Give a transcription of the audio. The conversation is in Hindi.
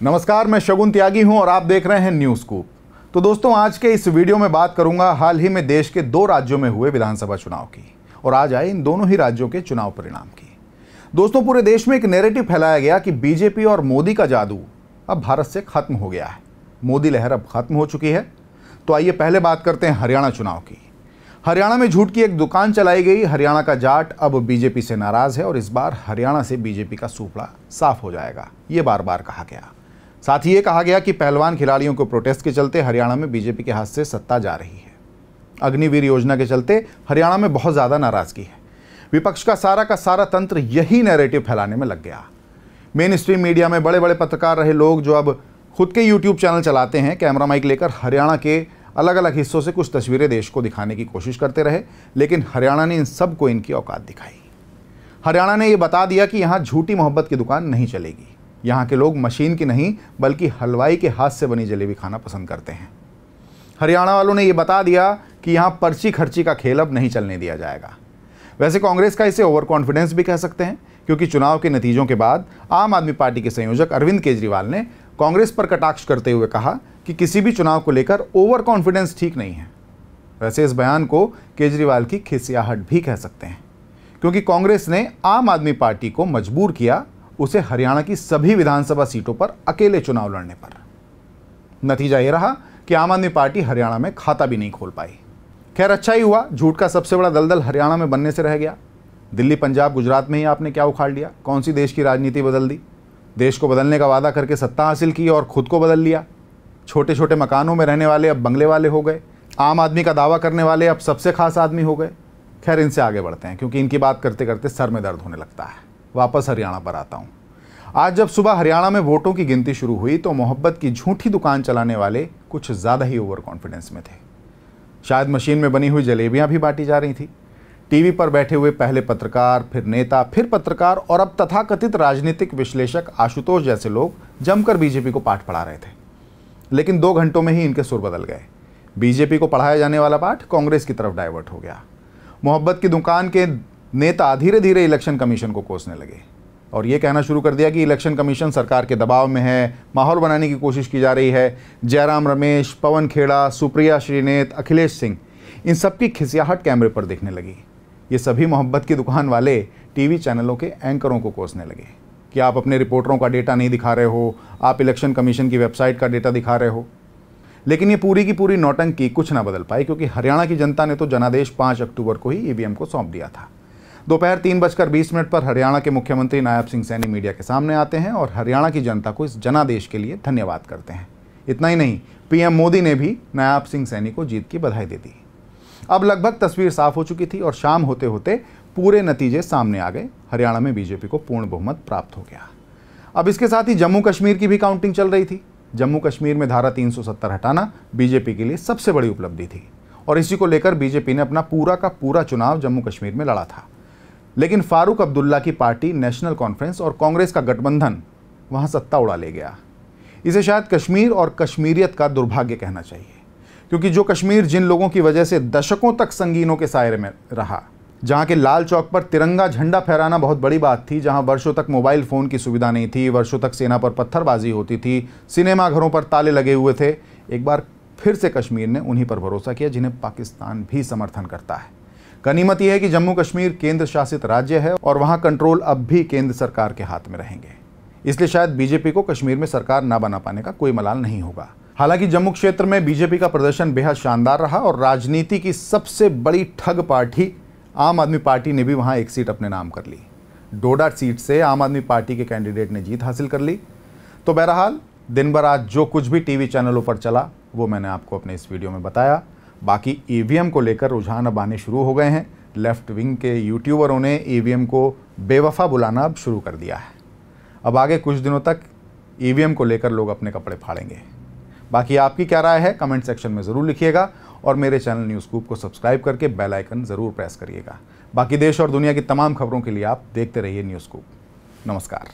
नमस्कार, मैं शगुन त्यागी हूं और आप देख रहे हैं न्यूज़ स्कूप। तो दोस्तों, आज के इस वीडियो में बात करूंगा हाल ही में देश के 2 राज्यों में हुए विधानसभा चुनाव की और आज आए इन दोनों ही राज्यों के चुनाव परिणाम की। दोस्तों, पूरे देश में एक नैरेटिव फैलाया गया कि बीजेपी और मोदी का जादू अब भारत से खत्म हो गया है, मोदी लहर अब खत्म हो चुकी है। तो आइए पहले बात करते हैं हरियाणा चुनाव की। हरियाणा में झूठ की एक दुकान चलाई गई। हरियाणा का जाट अब बीजेपी से नाराज है और इस बार हरियाणा से बीजेपी का सूपड़ा साफ हो जाएगा, ये बार बार कहा गया। साथ ही ये कहा गया कि पहलवान खिलाड़ियों को प्रोटेस्ट के चलते हरियाणा में बीजेपी के हाथ से सत्ता जा रही है। अग्निवीर योजना के चलते हरियाणा में बहुत ज़्यादा नाराजगी है। विपक्ष का सारा तंत्र यही नैरेटिव फैलाने में लग गया। मेन स्ट्रीम मीडिया में बड़े बड़े पत्रकार रहे लोग जो अब खुद के यूट्यूब चैनल चलाते हैं, कैमरा माइक लेकर हरियाणा के अलग अलग हिस्सों से कुछ तस्वीरें देश को दिखाने की कोशिश करते रहे, लेकिन हरियाणा ने इन सबको इनकी औकात दिखाई। हरियाणा ने यह बता दिया कि यहाँ झूठी मोहब्बत की दुकान नहीं चलेगी। यहाँ के लोग मशीन की नहीं बल्कि हलवाई के हाथ से बनी जलेबी खाना पसंद करते हैं। हरियाणा वालों ने यह बता दिया कि यहाँ पर्ची खर्ची का खेल अब नहीं चलने दिया जाएगा। वैसे कांग्रेस का इसे ओवर कॉन्फिडेंस भी कह सकते हैं, क्योंकि चुनाव के नतीजों के बाद आम आदमी पार्टी के संयोजक अरविंद केजरीवाल ने कांग्रेस पर कटाक्ष करते हुए कहा कि किसी भी चुनाव को लेकर ओवर कॉन्फिडेंस ठीक नहीं है। वैसे इस बयान को केजरीवाल की खिसियाहट भी कह सकते हैं, क्योंकि कांग्रेस ने आम आदमी पार्टी को मजबूर किया उसे हरियाणा की सभी विधानसभा सीटों पर अकेले चुनाव लड़ने पर। नतीजा यह रहा कि आम आदमी पार्टी हरियाणा में खाता भी नहीं खोल पाई। खैर, अच्छा ही हुआ, झूठ का सबसे बड़ा दलदल हरियाणा में बनने से रह गया। दिल्ली, पंजाब, गुजरात में ही आपने क्या उखाड़ लिया? कौन सी देश की राजनीति बदल दी? देश को बदलने का वादा करके सत्ता हासिल की और खुद को बदल लिया। छोटे छोटे मकानों में रहने वाले अब बंगले वाले हो गए। आम आदमी का दावा करने वाले अब सबसे खास आदमी हो गए। खैर, इनसे आगे बढ़ते हैं, क्योंकि इनकी बात करते करते सर में दर्द होने लगता है। वापस हरियाणा पर आता हूँ। आज जब सुबह हरियाणा में वोटों की गिनती शुरू हुई तो मोहब्बत की झूठी दुकान चलाने वाले कुछ ज़्यादा ही ओवर कॉन्फिडेंस में थे। शायद मशीन में बनी हुई जलेबियां भी बांटी जा रही थी। टीवी पर बैठे हुए पहले पत्रकार, फिर नेता, फिर पत्रकार और अब तथाकथित राजनीतिक विश्लेषक आशुतोष जैसे लोग जमकर बीजेपी को पाठ पढ़ा रहे थे। लेकिन 2 घंटों में ही इनके सुर बदल गए। बीजेपी को पढ़ाया जाने वाला पाठ कांग्रेस की तरफ डाइवर्ट हो गया। मोहब्बत की दुकान के नेता धीरे धीरे इलेक्शन कमीशन को कोसने लगे और ये कहना शुरू कर दिया कि इलेक्शन कमीशन सरकार के दबाव में है, माहौल बनाने की कोशिश की जा रही है। जयराम रमेश, पवन खेड़ा, सुप्रिया श्रीनेत, अखिलेश सिंह, इन सबकी खिसियाहट कैमरे पर दिखने लगी। ये सभी मोहब्बत की दुकान वाले टीवी चैनलों के एंकरों को कोसने लगे कि आप अपने रिपोर्टरों का डेटा नहीं दिखा रहे हो, आप इलेक्शन कमीशन की वेबसाइट का डेटा दिखा रहे हो। लेकिन ये पूरी की पूरी नौटंकी कुछ ना बदल पाई, क्योंकि हरियाणा की जनता ने तो जनादेश 5 अक्टूबर को ही ईवीएम को सौंप दिया था। दोपहर 3:20 पर हरियाणा के मुख्यमंत्री नायब सिंह सैनी मीडिया के सामने आते हैं और हरियाणा की जनता को इस जनादेश के लिए धन्यवाद करते हैं। इतना ही नहीं, पीएम मोदी ने भी नायब सिंह सैनी को जीत की बधाई दे दी। अब लगभग तस्वीर साफ हो चुकी थी और शाम होते होते पूरे नतीजे सामने आ गए। हरियाणा में बीजेपी को पूर्ण बहुमत प्राप्त हो गया। अब इसके साथ ही जम्मू कश्मीर की भी काउंटिंग चल रही थी। जम्मू कश्मीर में धारा 370 हटाना बीजेपी के लिए सबसे बड़ी उपलब्धि थी और इसी को लेकर बीजेपी ने अपना पूरा का पूरा चुनाव जम्मू कश्मीर में लड़ा था। लेकिन फारूक अब्दुल्ला की पार्टी नेशनल कॉन्फ्रेंस और कांग्रेस का गठबंधन वहां सत्ता उड़ा ले गया। इसे शायद कश्मीर और कश्मीरियत का दुर्भाग्य कहना चाहिए, क्योंकि जो कश्मीर जिन लोगों की वजह से दशकों तक संगीनों के साये में रहा, जहां के लाल चौक पर तिरंगा झंडा फहराना बहुत बड़ी बात थी, जहां वर्षों तक मोबाइल फ़ोन की सुविधा नहीं थी, वर्षों तक सेना पर पत्थरबाजी होती थी, सिनेमा घरों पर ताले लगे हुए थे, एक बार फिर से कश्मीर ने उन्हीं पर भरोसा किया जिन्हें पाकिस्तान भी समर्थन करता है। गनीमत यह है कि जम्मू कश्मीर केंद्र शासित राज्य है और वहां कंट्रोल अब भी केंद्र सरकार के हाथ में रहेंगे। इसलिए शायद बीजेपी को कश्मीर में सरकार ना बना पाने का कोई मलाल नहीं होगा। हालांकि जम्मू क्षेत्र में बीजेपी का प्रदर्शन बेहद शानदार रहा और राजनीति की सबसे बड़ी ठग पार्टी आम आदमी पार्टी ने भी वहां एक सीट अपने नाम कर ली। डोडा सीट से आम आदमी पार्टी के कैंडिडेट ने जीत हासिल कर ली। तो बहरहाल दिन भर आज जो कुछ भी टीवी चैनलों पर चला वो मैंने आपको अपने इस वीडियो में बताया। बाकी ईवीएम को लेकर रुझान अब आने शुरू हो गए हैं। लेफ्ट विंग के यूट्यूबरों ने ईवीएम को बेवफा बुलाना अब शुरू कर दिया है। अब आगे कुछ दिनों तक ईवीएम को लेकर लोग अपने कपड़े फाड़ेंगे। बाकी आपकी क्या राय है कमेंट सेक्शन में ज़रूर लिखिएगा और मेरे चैनल न्यूज़ स्कूप को सब्सक्राइब करके बेल आइकन ज़रूर प्रेस करिएगा। बाकी देश और दुनिया की तमाम खबरों के लिए आप देखते रहिए न्यूज़ स्कूप। नमस्कार।